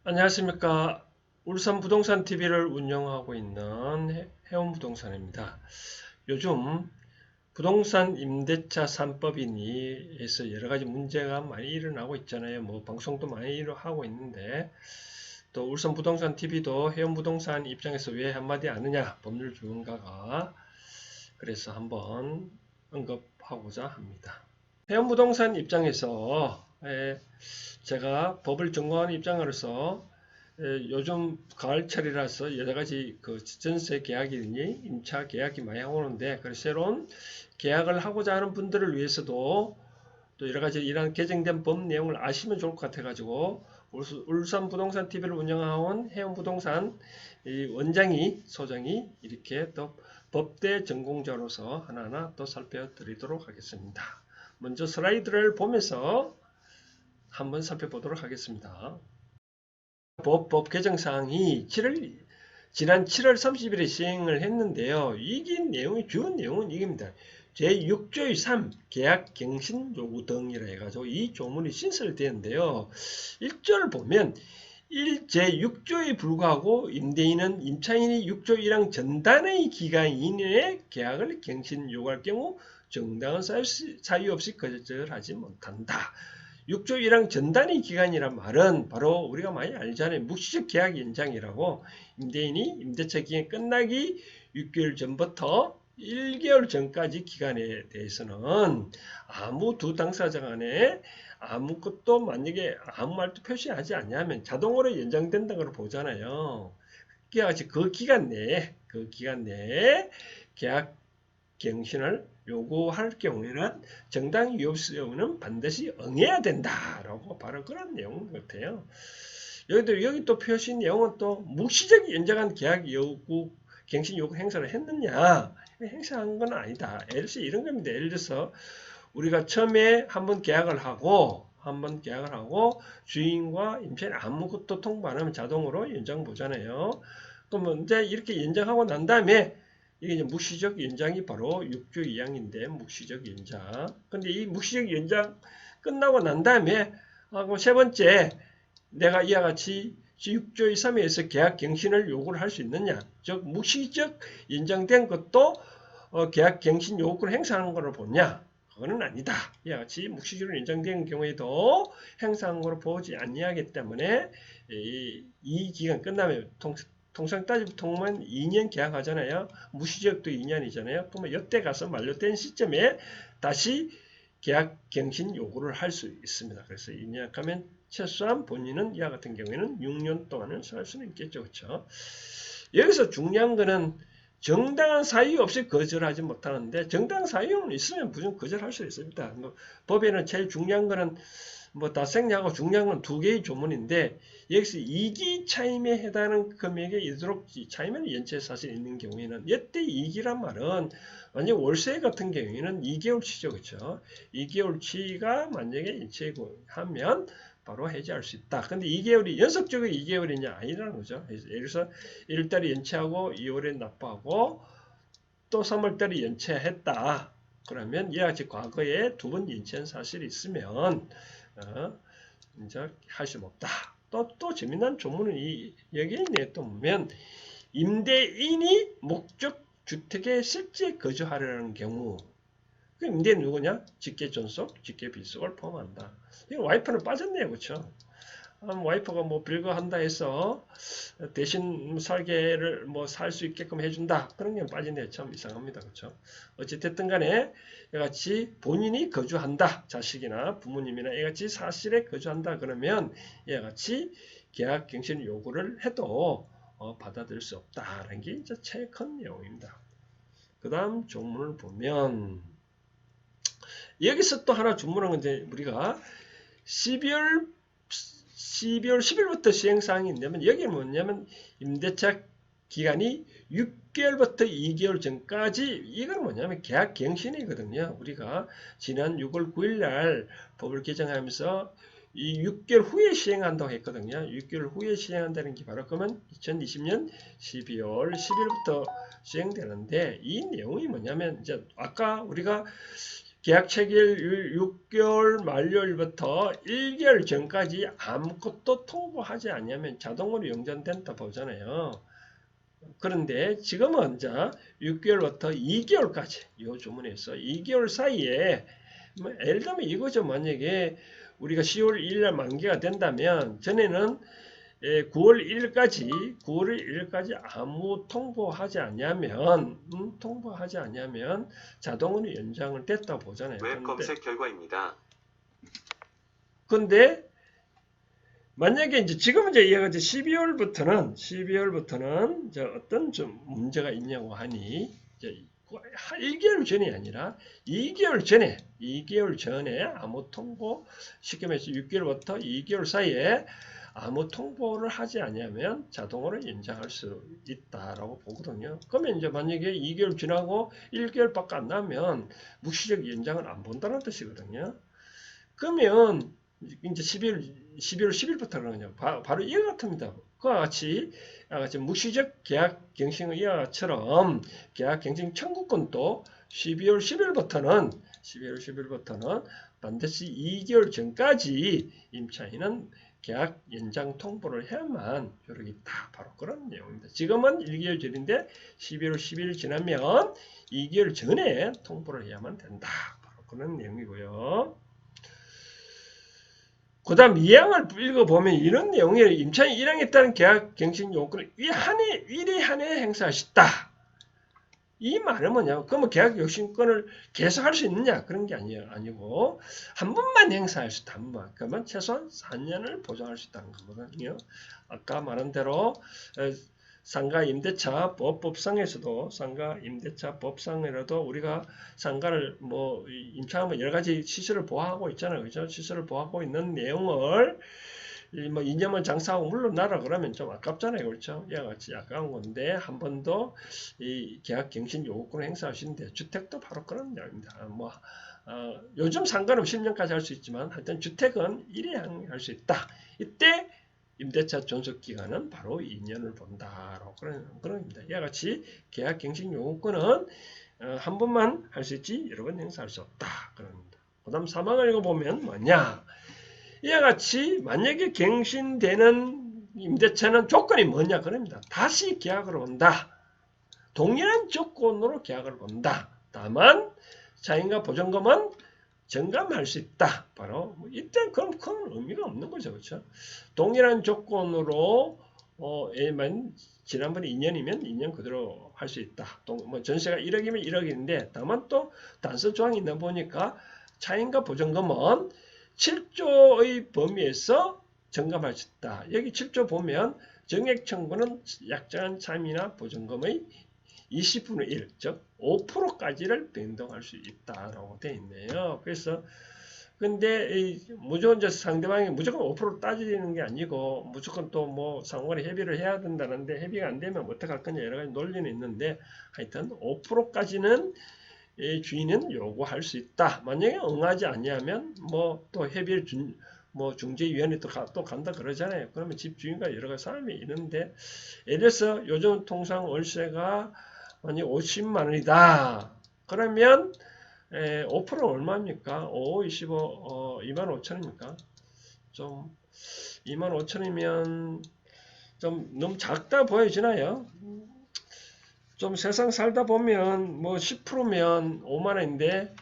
안녕하십니까. 울산 부동산 TV를 운영하고 있는 해운부동산입니다. 요즘 부동산 임대차 3법이니 해서 여러 가지 문제가 많이 일어나고 있잖아요. 뭐 방송도 많이 하고 있는데 또 울산 부동산 TV도 해운부동산 입장에서 왜 한마디 아느냐 법률 전문가가 그래서 한번 언급하고자 합니다. 해운부동산 입장에서 제가 법을 전공하는 입장으로서 요즘 가을철이라서 여러 가지 그 전세 계약이니 임차 계약이 많이 오는데 그래서 새로운 계약을 하고자 하는 분들을 위해서도 또 여러 가지 이런 개정된 법 내용을 아시면 좋을 것 같아 가지고 울산 부동산 TV를 운영하는 해운부동산 원장이 소장이 이렇게 또 법대 전공자로서 하나하나 또 살펴드리도록 하겠습니다. 먼저 슬라이드를 보면서 한번 살펴보도록 하겠습니다. 법 개정 사항이 지난 7월 30일에 시행을 했는데요. 이게 내용이 주요 내용은 이겁니다. 제6조의 3 계약 갱신 요구 등이라 해가지고 이 조문이 신설되는데요. 1절 보면 제6조에 불구하고 임대인은 임차인이 6조 1항 전단의 기간 이내에 계약을 갱신 요구할 경우 정당한 사유 없이 거절하지 못한다. 6조 1항 전단위 기간이란 말은 바로 우리가 많이 알잖아요. 묵시적 계약 연장이라고 임대인이 임대차 기간 끝나기 6개월 전부터 1개월 전까지 기간에 대해서는 아무 두 당사자 간에 아무것도 만약에 아무 말도 표시하지 않냐면 자동으로 연장된다고 보잖아요. 그 기간 내에 계약 갱신을 요구할 경우에는 정당 이유 없이는 반드시 응해야 된다라고 바로 그런 내용 같아요. 여기 또 표시 내용은 또 묵시적 연장한 계약 요구 갱신 요구 행사를 했느냐 행사한 건 아니다. 예를 들어서 이런 겁니다. 예를 들어서 우리가 처음에 한번 계약을 하고 주인과 임차인 아무것도 통보 안 하면 자동으로 연장 보잖아요. 그러면 이제 이렇게 연장하고 난 다음에 이게 이제 묵시적 연장이 바로 6조 2항인데 묵시적 연장. 근데 이 묵시적 연장 끝나고 난 다음에 그럼 세 번째 내가 이와 같이 6조 3에서 계약 갱신을 요구를 할 수 있느냐? 즉 묵시적 연장된 것도 계약 갱신 요구를 행사하는 것으로 보냐? 그거는 아니다. 이와 같이 묵시적으로 연장된 경우에도 행사한 것으로 보지 아니하기 때문에 이 기간 끝나면 통상 따지면 2년 계약하잖아요. 무시적도 2년이잖아요. 그러면 이때 가서 만료된 시점에 다시 계약 갱신 요구를 할 수 있습니다. 그래서 2년 하면 최소한 본인은 이와 같은 경우에는 6년 동안은 살 수는 있겠죠. 그렇죠? 여기서 중요한 거는 정당한 사유 없이 거절하지 못하는데 정당한 사유는 있으면 무조건 거절할 수 있습니다. 법에는 제일 중요한 거는 다 생략하고 중요한 건 두 개의 조문인데 여기서 이기 차임에 해당하는 금액에 이르도록 차임의 연체 사실이 있는 경우에는 이때 이기란 말은 만약 월세 같은 경우에는 2개월치죠. 그렇죠? 2개월치가 만약에 연체하면 바로 해지할 수 있다. 근데 2개월이 연속적으로 2개월이냐 아니라는 거죠. 예를 들어서 1월달에 연체하고 2월에 납부하고 또 3월달에 연체했다. 그러면 이와 같이 과거에 두 번 연체한 사실이 있으면 이제 할 수 없다. 또 재미난 조문은 여기에 또 보면 임대인이 목적 주택에 실제 거주하려는 경우 그 임대인 누구냐? 직계존속, 직계비속을 포함한다. 이거 와이프는 빠졌네요. 그렇죠? 와이프가 뭐 빌거한다 해서 대신 설계를 살 수 있게끔 해준다. 그런 게 빠지네요. 참 이상합니다. 그렇죠? 어찌됐든 간에 이같이 본인이 거주한다. 자식이나 부모님이나 이같이 사실에 거주한다. 그러면 이같이 계약 갱신 요구를 해도 받아들일 수 없다라는 게 이제 제일 큰 내용입니다. 그 다음 조문을 보면 여기서 또 하나 주문한 건 이제 우리가 12월 10일부터 시행사항이 있냐면 여기는 뭐냐면 임대차 기간이 6개월부터 2개월 전까지 이건 뭐냐면 계약 갱신이거든요. 우리가 지난 6월 9일 날 법을 개정하면서 이 6개월 후에 시행한다고 했거든요. 6개월 후에 시행한다는 게 바로 그러면 2020년 12월 10일부터 시행되는데 이 내용이 뭐냐면 이제 아까 우리가 계약 체결일 6개월 만료일부터 1개월 전까지 아무것도 통보하지 않으면 자동으로 영전된다 보잖아요. 그런데 지금은 이제 6개월부터 2개월까지 이 주문에서 2개월 사이에 예를 들면 이거죠. 만약에 우리가 10월 1일 만기가 된다면 전에는 9월 1일까지 아무 통보하지 않으면 자동으로 연장을 됐다 보잖아요. 웹 검색 결과입니다. 근데 만약에 이제 지금 이제 얘가 이제 12월부터는 이제 어떤 좀 문제가 있냐고 하니 이제 1개월 전이 아니라 2개월 전에 아무 통보 쉽게 말해서 6개월부터 2개월 사이에 아무 통보를 하지 않으면 자동으로 연장할 수 있다라고 보거든요. 그러면 이제 만약에 2개월 지나고 1개월밖에 안 나면 묵시적 연장을 안 본다는 뜻이거든요. 그러면 이제 11월 10일부터 그러냐. 바로 이와 같습니다. 그와 같이 묵시적 계약 갱신의 이와 같처럼 계약 갱신 청구권도 12월 10일부터는 반드시 2개월 전까지 임차인은 계약 연장 통보를 해야만 효력이 있다. 바로 그런 내용입니다. 지금은 1개월 전인데 11월 10일 지나면 2개월 전에 통보를 해야만 된다. 바로 그런 내용이고요. 그 다음 2항을 읽어보면 이런 내용이에요. 임차인이 1항에 따른 계약 갱신 요건을 1회 한해 행사할 수 있다. 이 말은 뭐냐? 그러면 계약 갱신권을 계속 할 수 있느냐? 그런 게 아니고 한 번만 행사할 수 있다. 한 번. 그러면 최소한 4년을 보장할 수 있다는 거거든요. 아까 말한 대로 상가 임대차 법상에서도 우리가 상가를 임차하면 여러 가지 시설을 보호하고 있잖아요. 그죠? 시설을 보호하고 있는 내용을 2년만 장사하고 물러나라 그러면 좀 아깝잖아요. 그렇죠? 이와 같이 아까운 건데 한 번 더 이 계약 갱신 요구권을 행사하시는데 주택도 바로 그런 내용입니다. 요즘 상가는 10년까지 할 수 있지만 하여튼 주택은 1회 할 수 있다. 이때 임대차 존속 기간은 바로 2년을 본다라고 그런 겁니다. 이와 같이 계약 갱신 요구권은 한 번만 할 수 있지 여러 번 행사할 수 없다. 그런 겁니다. 그다음 3항을 읽어보면 뭐냐? 이와 같이 만약에 갱신되는 임대차는 조건이 뭐냐 그럽니다. 다시 계약을 온다. 동일한 조건으로 계약을 온다. 다만 차임과 보증금은 정감할 수 있다. 바로 이때 그럼 큰 의미가 없는 거죠. 그렇죠? 동일한 조건으로 지난번에 2년이면 2년 그대로 할 수 있다. 전세가 1억이면 1억인데 다만 또 단서 조항이 있나 보니까 차임과 보증금은 7조의 범위에서 정감할 수 있다. 여기 7조 보면 정액 청구는 약정한 차임이나 보증금의 20분의 1, 즉 5%까지를 변동할 수 있다라고 되어 있네요. 그래서 근데 무조건 상대방이 무조건 5% 따지는 게 아니고 무조건 또 상호간에 협의를 해야 된다는데 협의가 안 되면 어떡할 거냐 여러 가지 논리는 있는데 하여튼 5%까지는 주인은 요구할 수 있다. 만약에 응하지 아니하면 또 협의를 중재위원회 또 간다 그러잖아요. 그러면 집주인과 여러 가지 사람이 있는데 예를 들어서 요즘 통상 월세가 만약 50만 원이다. 그러면 5%는 얼마입니까? 5, 25, 2만 5천입니까? 좀 2만 5천이면 좀 너무 작다 보여지나요? 좀 세상 살다 보면 10%면 5만 원인데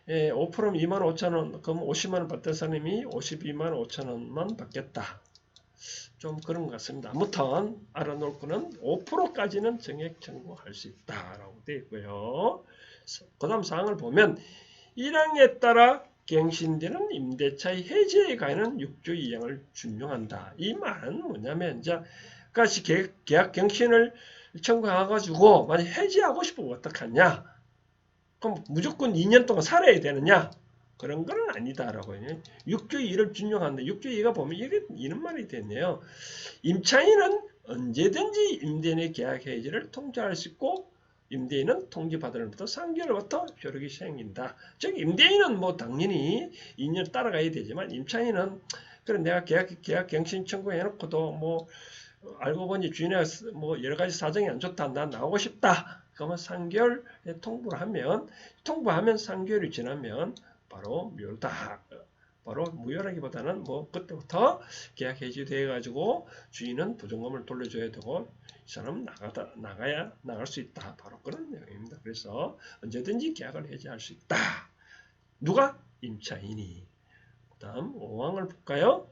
5%면 2만 5천 원, 그럼 50만 원 받던 사람이 52만 5천 원만 받겠다. 좀 그런 것 같습니다. 아무튼 알아놓을 거는 5%까지는 정액 청구할 수 있다라고 되어 있고요. 그 다음 사항을 보면 1항에 따라 갱신되는 임대차의 해지에 관한 6조 2항을 준용한다. 이 말은 뭐냐면 이제 같이 계약 갱신을 청구해가지고 만약 해지하고 싶으면 어떡하냐? 그럼 무조건 2년 동안 살아야 되느냐? 그런 건 아니다라고 해요. 6조 2를 준용한다. 6조 2가 보면 이게 이런 말이 됐네요. 임차인은 언제든지 임대인의 계약 해지를 통지할 수 있고 임대인은 통지받은 날부터 3개월부터 효력이 시행된다. 즉 임대인은 당연히 2년 따라가야 되지만 임차인은 그래 내가 계약 갱신 청구해놓고도 알고 보니 주인의 여러 가지 사정이 안 좋다. 난 나오고 싶다. 그러면 3개월에 통보하면 3개월이 지나면 바로 무효다. 바로 무효라기보다는 뭐 그때부터 계약 해지돼 가지고 주인은 보증금을 돌려줘야 되고 이 사람은 나갈 수 있다. 바로 그런 내용입니다. 그래서 언제든지 계약을 해지할 수 있다. 누가? 임차인이. 다음 5항을 볼까요?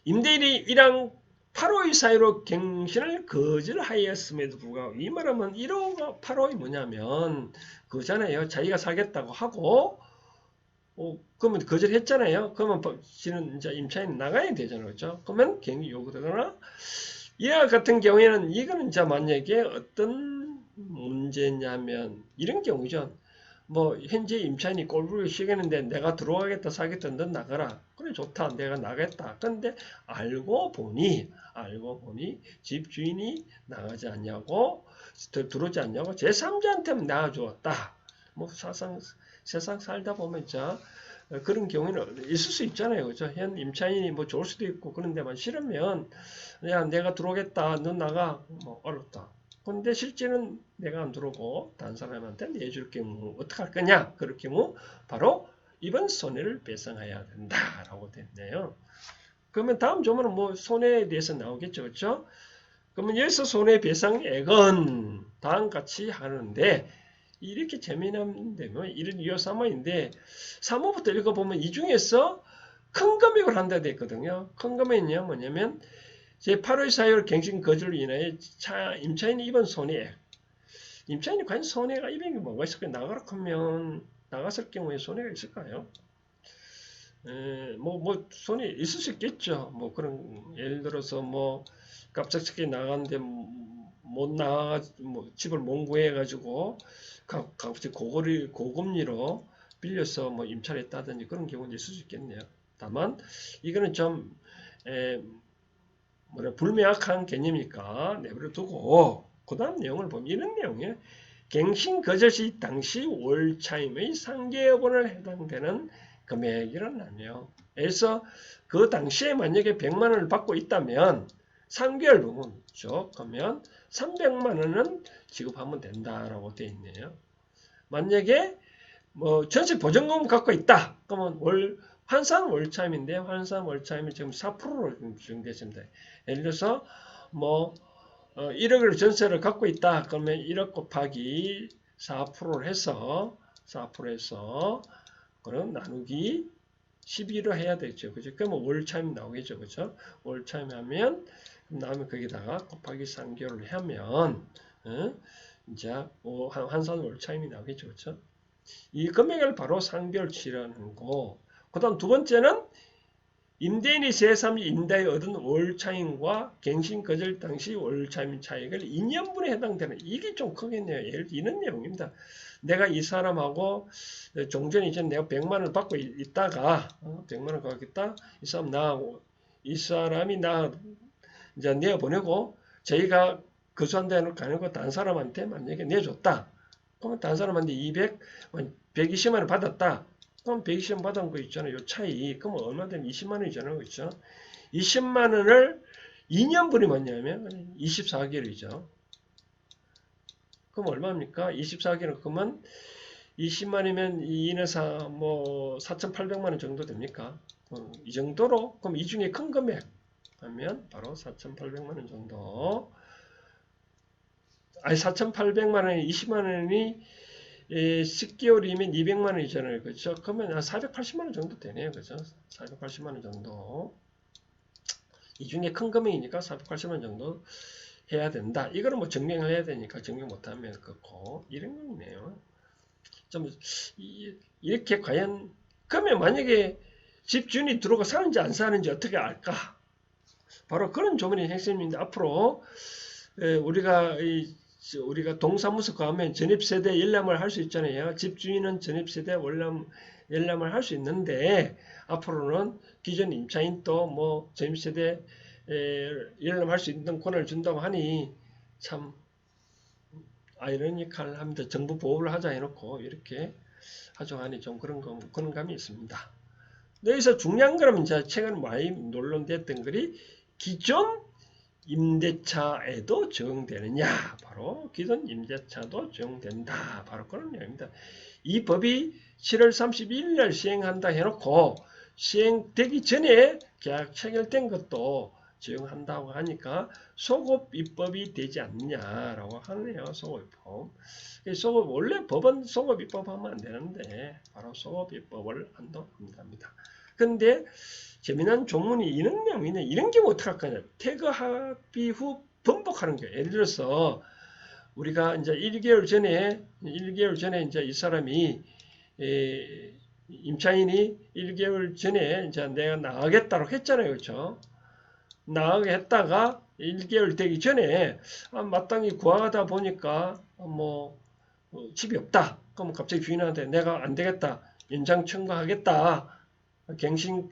임대인이 1항 8호의 사유로 갱신을 거절하였음에도 불구하고, 이 말하면 1호가 8호이 뭐냐면 그잖아요. 자기가 사겠다고 하고 그러면 거절했잖아요. 그러면 지는 이제 임차인 나가야 되잖아요. 그렇죠? 그러면 갱신 요구되거나, 이와 같은 경우에는 이거는 이제 만약에 어떤 문제냐면 이런 경우죠. 뭐 현재 임차인이 꼴보기 싫겠는데 내가 들어가겠다 사겠다 넌 나가라. 그래 좋다 내가 나겠다. 근데 알고 보니 집주인이 나가지 않냐고 들어오지 않냐고 제3자한테만 나가주었다. 뭐 세상 살다 보면 자 그런 경우는 있을 수 있잖아요. 그죠? 현 임차인이 뭐 좋을 수도 있고 그런데만 싫으면 야 내가 들어오겠다 넌 나가 뭐 어렵다. 근데 실제는 내가 안 들어오고 다른 사람한테 내줄 경우 어떻게 할 거냐? 그럴 경우 바로 이번 손해를 배상해야 된다라고 됐네요. 그러면 다음 조문은 뭐 손해에 대해서 나오겠죠, 그렇죠? 그러면 여기서 손해배상액은 다음과 같이 하는데 이렇게 재미난 데면 이런 유효 3호인데 3호부터 읽어보면 이 중에서 큰 금액을 한다 됐거든요. 큰 금액이 뭐냐면 제8호의 사유로 갱신 거절로 인하여 임차인이 입은 손해액. 임차인이 과연 손해가 입은 게 뭐가 있을까요? 나가라 하면 나갔을 경우에 손해가 있을까요? 뭐 손해 있을 수 있겠죠. 뭐 그런 예를 들어서 뭐 갑작스럽게 나가는데 못 나가 뭐 집을 못 구해 가지고 갑자기 고금리로 빌려서 뭐 임차했다든지 그런 경우는 있을 수 있겠네요. 다만 이거는 좀 불명확한 개념이니까 내버려 두고 그 다음 내용을 보면 이런 내용이에요. 갱신 거절 시 당시 월차임의 상계여부를 해당되는 금액이라네요. 그래서 그 당시에 만약에 100만 원을 받고 있다면 3개월 부분이죠. 그러면 300만 원은 지급하면 된다라고 되어 있네요. 만약에 뭐 전세 보증금 갖고 있다. 그러면 환산 월차임인데 환산 월차임이 지금 4%로 정되었습니다. 예를 들어서 뭐 1억을 전세를 갖고 있다. 그러면 1억 곱하기 4%를 해서 그럼 나누기 12로 해야 되죠. 그죠? 그러면 월차임 나오겠죠. 그죠? 월차임 하면 나오면 거기다가 곱하기 3개월을 하면 이제 환산 월차임이 나오겠죠. 그죠? 이 금액을 바로 3개월치라는 거. 그 다음 두 번째는 임대인이 제3자 임대에 얻은 월차임과 갱신 거절 당시 월차임 차익을 2년분에 해당되는, 이게 좀 크겠네요. 예를 들어 이런 내용입니다. 내가 이 사람하고 종전 이전 내가 100만 원을 받고 있다가 100만 원 갖고 있다. 이 사람 나하고 이 사람이 나 이제 내보내고 저희가 거주한다는 거 아니고 다른 사람한테 만약에 내줬다. 그러면 다른 사람한테 120만 원 받았다. 그럼 120만 원 받은 거 있잖아요. 요 차이. 그럼 얼마든 20만 원이잖아요. 그렇죠? 20만 원을 2년분이 뭐냐면 24개월이죠. 그럼 얼마입니까? 24개월 그러면 20만이면 2인에서 뭐 4,800만 원 정도 됩니까? 이 정도로 그럼 이 중에 큰 금액 하면 바로 4,800만 원 정도. 아니 4,800만 원이 20만 원이 10개월이면 200만 원이잖아요. 그렇죠? 그러면 한 480만 원 정도 되네요. 그렇죠? 480만 원 정도. 이 중에 큰 금액이니까 480만 원 정도 해야 된다. 이거는 뭐 증명을 해야 되니까 증명 못하면 그렇고 이런 거네요. 좀 이렇게 과연 그러면 만약에 집주인이 들어가 사는지 안 사는지 어떻게 알까? 바로 그런 조문이 핵심인데 앞으로 우리가 동사무소 가면 전입세대 열람을 할 수 있잖아요. 집주인은 전입세대 열람을 할 수 있는데 앞으로는 기존 임차인도 뭐 전입세대 열람할 수 있는 권한을 준다고 하니 참 아이러니컬합니다. 정부 보호를 하자 해놓고 이렇게 하죠 하니 좀 그런 감이 있습니다. 여기서 중요한 거는 이제 최근 많이 논란됐던 것이 기존 임대차에도 적용되느냐? 바로 기존 임대차도 적용된다. 바로 그런 내용입니다. 이 법이 7월 31일 날 시행한다 해놓고 시행되기 전에 계약 체결된 것도 적용한다고 하니까 소급 입법이 되지 않느냐라고 하네요. 소급 입법. 소급, 원래 법은 소급 입법하면 안 되는데 바로 소급 입법을 한답니다. 근데 재미난 조문이 이런 내용이네. 이런 경우 어떻게 할 거냐? 퇴거 합의 후 번복하는 거예요. 예를 들어서 우리가 이제 1개월 전에 이제 이 사람이 임차인이 1개월 전에 이제 내가 나가겠다고 했잖아요. 그렇죠? 나가게 했다가 1개월 되기 전에 마땅히 구하다 보니까 뭐 집이 없다. 그럼 갑자기 주인한테 내가 안 되겠다. 연장 청구하겠다. 갱신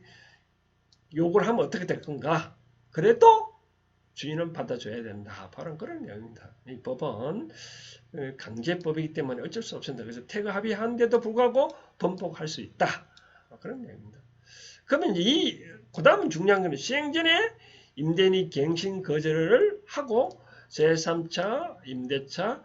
요구를 하면 어떻게 될 건가? 그래도 주인은 받아줘야 된다. 바로 그런 내용입니다. 이 법은 강제법이기 때문에 어쩔 수 없습니다. 그래서 퇴거 합의하는데도 불구하고 번복할 수 있다. 그런 내용입니다. 그러면 그 다음은 중요한 것은 시행 전에 임대인이 갱신 거절을 하고 제3차 임대차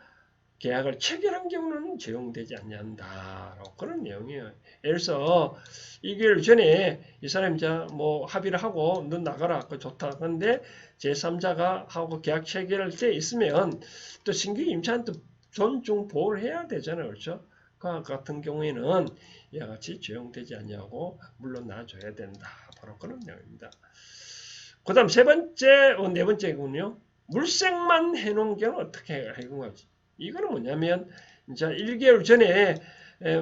계약을 체결한 경우는 적용되지 않는다. 그런 내용이에요. 예를 들어서 2개월 전에 이 사람이 이제 뭐 합의를 하고 너 나가라. 그 좋다. 근데 제3자가 하고 계약 체결돼 있으면 또 신규 임차인도 존중 보호를 해야 되잖아요. 그렇죠? 그 같은 경우에는 이와 같이 적용되지 않냐고 물러나줘야 된다. 바로 그런 내용입니다. 그 다음 네 번째군요. 물색만 해놓은 경우는 어떻게 해는 거지? 이거는 뭐냐면 이제 1개월 전에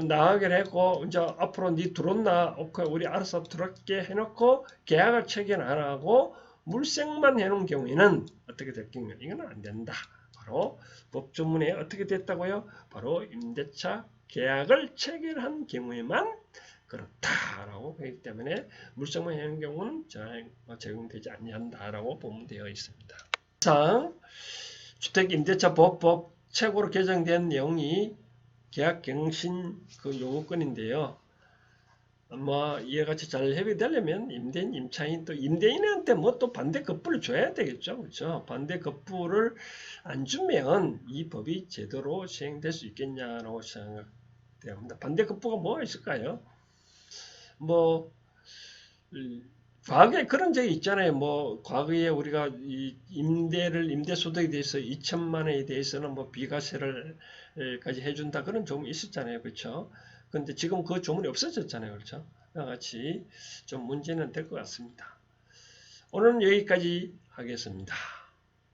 나가기로 했고 이제 앞으로 네 들어온나 오케이 우리 알아서 들어게 해놓고 계약을 체결 안 하고 물색만 해놓은 경우에는 어떻게 될 경우 이거는 안 된다. 바로 법조문에 어떻게 됐다고요? 바로 임대차 계약을 체결한 경우에만 그렇다라고 하기 때문에 물색만 해놓은 경우는 적용되지 않는다라고 보면 되어 있습니다. 이상 주택임대차보호법 최고로 개정된 내용이 계약갱신 그 요구권인데요. 이와 같이 잘 협의되려면 임대인, 임차인 또 임대인한테 뭐 또 반대 급부를 줘야 되겠죠. 그렇죠? 반대 급부를 안 주면 이 법이 제대로 시행될 수 있겠냐라고 생각됩니다. 반대 급부가 뭐가 있을까요? 과거에 그런 적이 있잖아요. 과거에 우리가 이 임대소득에 대해서 2천만 원에 대해서는 비과세를까지 해준다. 그런 조문이 있었잖아요. 그렇죠? 근데 지금 그 조문이 없어졌잖아요. 그렇죠? 같이 좀 문제는 될 것 같습니다. 오늘은 여기까지 하겠습니다.